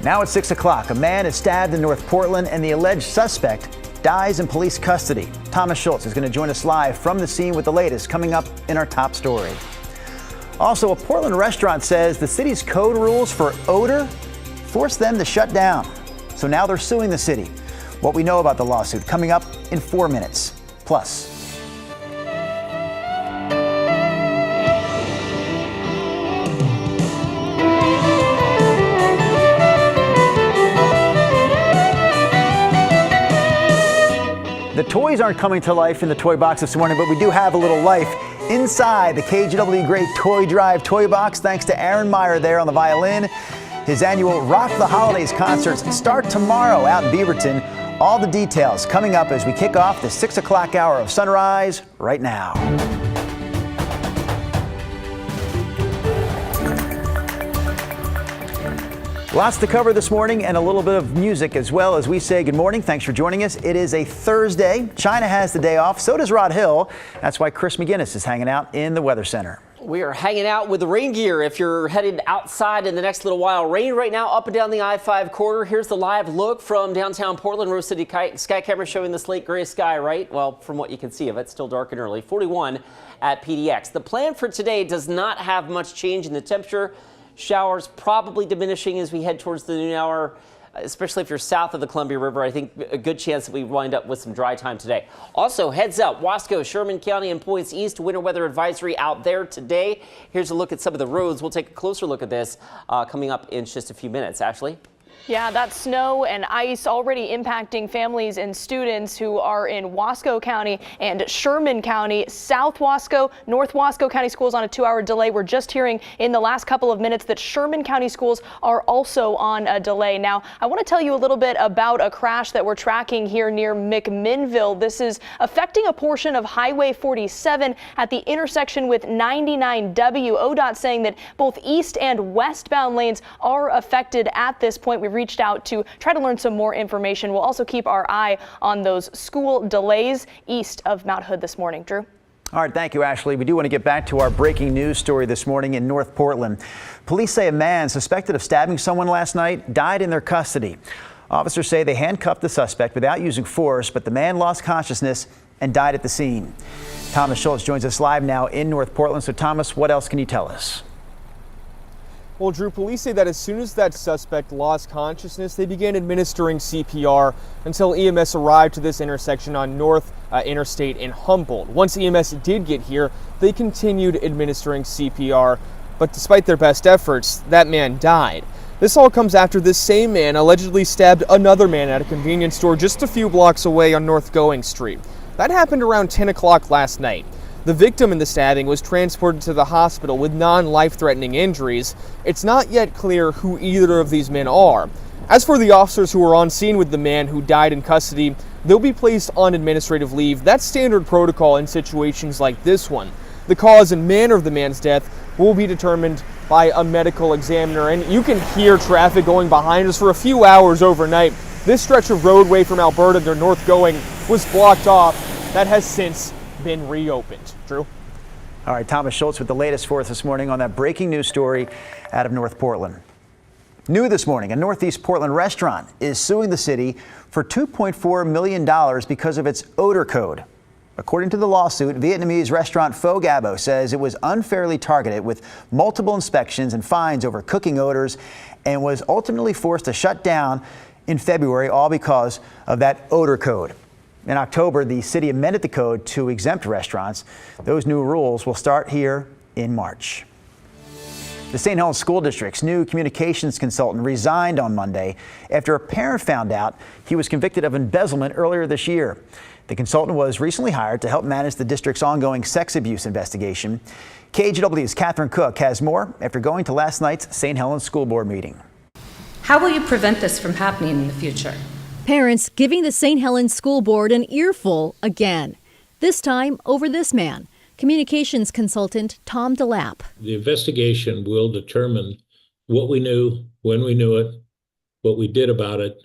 Now at 6 o'clock, a man is stabbed in North Portland and the alleged suspect dies in police custody. Thomas Schultz is going to join us live from the scene with the latest coming up in our top story. Also, a Portland restaurant says the city's code rules for odor forced them to shut down. So now they're suing the city. What we know about the lawsuit coming up in 4 minutes. Plus, the toys aren't coming to life in the toy box this morning, but we do have a little life inside the KGW Great Toy Drive toy box, thanks to Aaron Meyer there on the violin. His annual Rock the Holidays concerts start tomorrow out in Beaverton. All the details coming up as we kick off the 6 o'clock hour of Sunrise right now. Lots to cover this morning and a little bit of music as well as we say good morning. Thanks for joining us. It is a Thursday. China has the day off. So does Rod Hill. That's why Chris McGinnis is hanging out in the Weather Center. We are hanging out with the rain gear if you're headed outside in the next little while. Rain right now up and down the I-5 corridor. Here's the live look from downtown Portland. Rose City Sky Camera showing the slate gray sky, right? Well, from what you can see of it, still dark and early. 41 at PDX. The plan for today does not have much change in the temperature. Showers probably diminishing as we head towards the noon hour, especially if you're south of the Columbia River. I think a good chance that we wind up with some dry time today. Also, heads up, Wasco, Sherman County, and points east, winter weather advisory out there today. Here's a look at some of the roads. We'll take a closer look at this coming up in just a few minutes. Ashley? Yeah, that snow and ice already impacting families and students who are in Wasco County and Sherman County. South Wasco, North Wasco County schools on a 2-hour delay. We're just hearing in the last couple of minutes that Sherman County schools are also on a delay. Now, I want to tell you a little bit about a crash that we're tracking here near McMinnville. This is affecting a portion of Highway 47 at the intersection with 99W. ODOT saying that both east and westbound lanes are affected at this point. We've reached out to try to learn some more information. We'll also keep our eye on those school delays east of Mount Hood this morning. Drew? All right, thank you, Ashley. We do want to get back to our breaking news story this morning in North Portland. Police say a man suspected of stabbing someone last night died in their custody. Officers say they handcuffed the suspect without using force, but the man lost consciousness and died at the scene. Thomas Schultz joins us live now in North Portland. So, Thomas, what else can you tell us? Well, Drew, police say that as soon as that suspect lost consciousness, they began administering CPR until EMS arrived to this intersection on North Interstate in Humboldt. Once EMS did get here, they continued administering CPR, but despite their best efforts, that man died. This all comes after this same man allegedly stabbed another man at a convenience store just a few blocks away on North Going Street. That happened around 10 o'clock last night. The victim in the stabbing was transported to the hospital with non-life-threatening injuries. It's not yet clear who either of these men are. As for the officers who were on scene with the man who died in custody, they'll be placed on administrative leave. That's standard protocol in situations like this one. The cause and manner of the man's death will be determined by a medical examiner. And you can hear traffic going behind us for a few hours overnight. This stretch of roadway from Alberta to North Going was blocked off. That has since been reopened. Drew? All right, Thomas Schultz with the latest for us this morning on that breaking news story out of North Portland. New this morning, a Northeast Portland restaurant is suing the city for $2.4 million because of its odor code. According to the lawsuit, Vietnamese restaurant Pho Gabo says it was unfairly targeted with multiple inspections and fines over cooking odors and was ultimately forced to shut down in February, all because of that odor code. In October, the city amended the code to exempt restaurants. Those new rules will start here in March. The St. Helens School District's new communications consultant resigned on Monday after a parent found out he was convicted of embezzlement earlier this year. The consultant was recently hired to help manage the district's ongoing sex abuse investigation. KGW's Catherine Cook has more after going to last night's St. Helens School Board meeting. How will you prevent this from happening in the future? Parents giving the St. Helens School Board an earful again, this time over this man, communications consultant Tom DeLapp. The investigation will determine what we knew, when we knew it, what we did about it,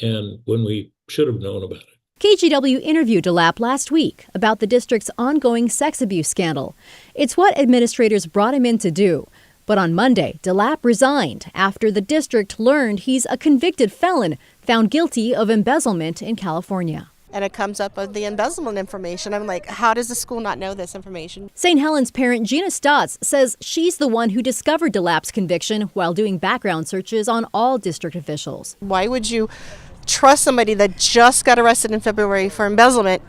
and when we should have known about it. KGW interviewed DeLapp last week about the district's ongoing sex abuse scandal. It's what administrators brought him in to do. But on Monday, DeLapp resigned after the district learned he's a convicted felon found guilty of embezzlement in California. And it comes up with the embezzlement information. I'm like, how does the school not know this information? St. Helens parent Gina Stotts says she's the one who discovered DeLapp's conviction while doing background searches on all district officials. Why would you trust somebody that just got arrested in February for embezzlement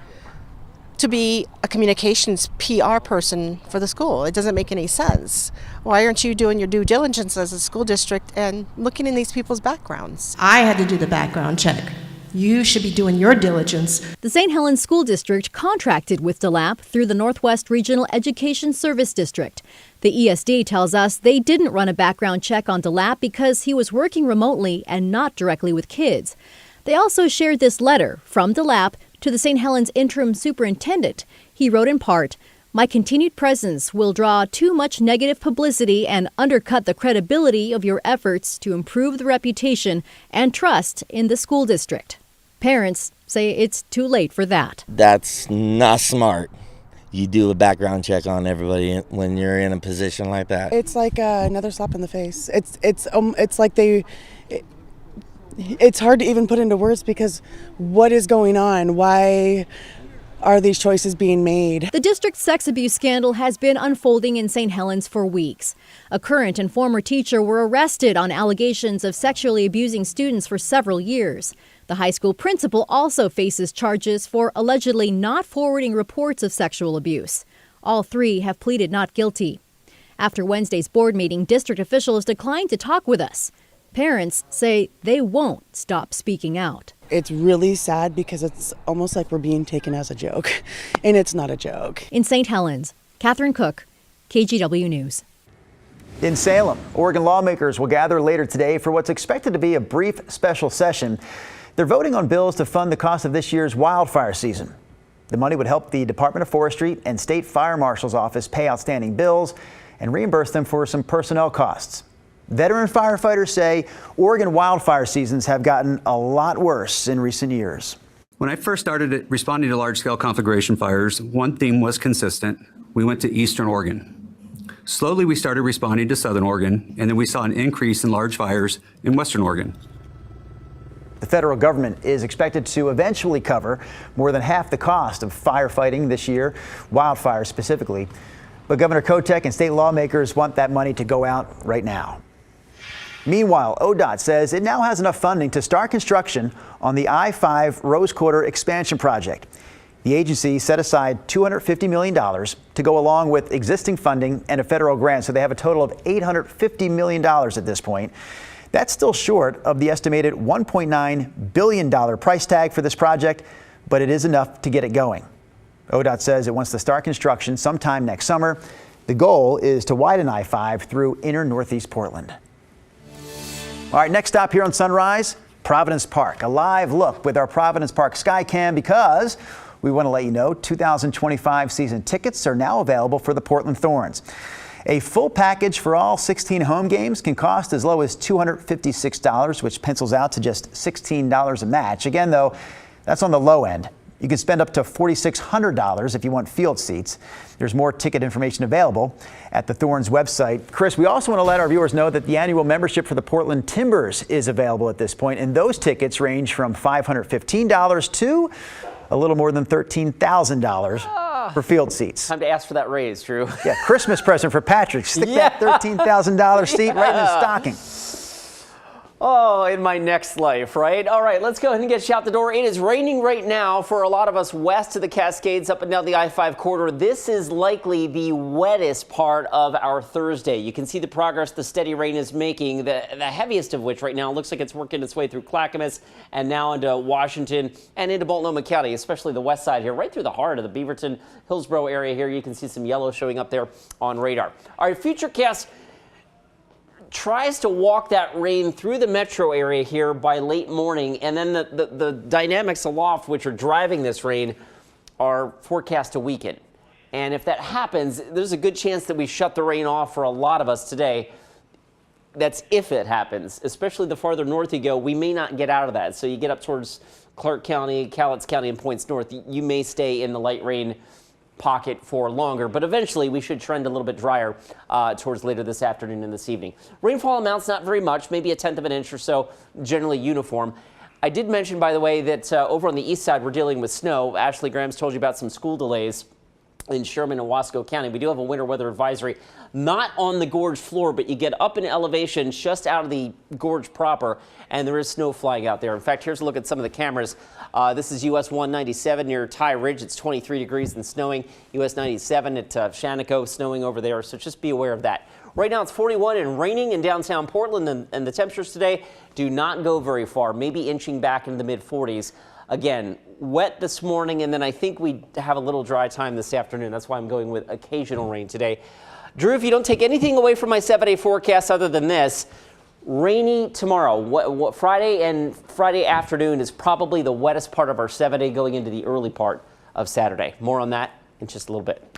to be a communications PR person for the school? It doesn't make any sense. Why aren't you doing your due diligence as a school district and looking in these people's backgrounds? I had to do the background check. You should be doing your diligence. The St. Helens School District contracted with DeLapp through the Northwest Regional Education Service District. The ESD tells us they didn't run a background check on DeLapp because he was working remotely and not directly with kids. They also shared this letter from DeLapp to the St. Helens interim superintendent. He wrote in part, "My continued presence will draw too much negative publicity and undercut the credibility of your efforts to improve the reputation and trust in the school district." Parents say it's too late for that. That's not smart. You do a background check on everybody when you're in a position like that. It's like another slap in the face. It's like it's hard to even put into words because what is going on? Why are these choices being made? The district's sex abuse scandal has been unfolding in St. Helens for weeks. A current and former teacher were arrested on allegations of sexually abusing students for several years. The high school principal also faces charges for allegedly not forwarding reports of sexual abuse. All three have pleaded not guilty. After Wednesday's board meeting, district officials declined to talk with us. Parents say they won't stop speaking out. It's really sad because it's almost like we're being taken as a joke, and it's not a joke. In St. Helens, Catherine Cook, KGW News. In Salem, Oregon lawmakers will gather later today for what's expected to be a brief special session. They're voting on bills to fund the cost of this year's wildfire season. The money would help the Department of Forestry and State Fire Marshal's office pay outstanding bills and reimburse them for some personnel costs. Veteran firefighters say Oregon wildfire seasons have gotten a lot worse in recent years. When I first started responding to large-scale conflagration fires, one theme was consistent. We went to Eastern Oregon. Slowly, we started responding to Southern Oregon, and then we saw an increase in large fires in Western Oregon. The federal government is expected to eventually cover more than half the cost of firefighting this year, wildfires specifically. But Governor Kotek and state lawmakers want that money to go out right now. Meanwhile, ODOT says it now has enough funding to start construction on the I-5 Rose Quarter expansion project. The agency set aside $250 million to go along with existing funding and a federal grant, so they have a total of $850 million at this point. That's still short of the estimated $1.9 billion price tag for this project, but it is enough to get it going. ODOT says it wants to start construction sometime next summer. The goal is to widen I-5 through inner northeast Portland. All right, next stop here on Sunrise, Providence Park. A live look with our Providence Park Skycam because we want to let you know 2025 season tickets are now available for the Portland Thorns. A full package for all 16 home games can cost as low as $256, which pencils out to just $16 a match. Again, though, that's on the low end. You can spend up to $4,600 if you want field seats. There's more ticket information available at the Thorns website. Chris, we also want to let our viewers know that the annual membership for the Portland Timbers is available at this point, and those tickets range from $515 to a little more than $13,000 for field seats. Time to ask for that raise, Drew. Yeah, Christmas present for Patrick. Stick that $13,000 seat right in the stocking. Oh, in my next life, right? All right, let's go ahead and get you out the door. It is raining right now for a lot of us west of the Cascades, up and down the I-5 corridor. This is likely the wettest part of our Thursday. You can see the progress the steady rain is making, the heaviest of which right now looks like it's working its way through Clackamas and now into Washington and into Multnomah County, especially the west side here, right through the heart of the Beaverton, Hillsborough area here. You can see some yellow showing up there on radar. All right, Futurecast tries to walk that rain through the metro area here by late morning, and then the dynamics aloft which are driving this rain are forecast to weaken. And if that happens, there's a good chance that we shut the rain off for a lot of us today. That's if it happens, especially the farther north you go, we may not get out of that. So you get up towards Clark County, Cowlitz County, and points north, you may stay in the light rain pocket for longer, but eventually we should trend a little bit drier towards later this afternoon and this evening. Rainfall amounts not very much, maybe a 1/10 of an inch or so, generally uniform. I did mention, by the way, that over on the east side we're dealing with snow. Ashley Graham's told you about some school delays in Sherman and Wasco County. We do have a winter weather advisory, not on the gorge floor, but you get up in elevation just out of the gorge proper, and there is snow flying out there. In fact, here's a look at some of the cameras. This is US 197 near Ty Ridge. It's 23 degrees and snowing. US 97 at Shanneco, snowing over there, so just be aware of that. Right now it's 41 and raining in downtown Portland, and the temperatures today do not go very far, maybe inching back into the mid-40s. Again, wet this morning, and then I think we have a little dry time this afternoon. That's why I'm going with occasional rain today. Drew, if you don't take anything away from my 7-day forecast other than this, rainy tomorrow. Friday and Friday afternoon is probably the wettest part of our 7-day going into the early part of Saturday. More on that in just a little bit.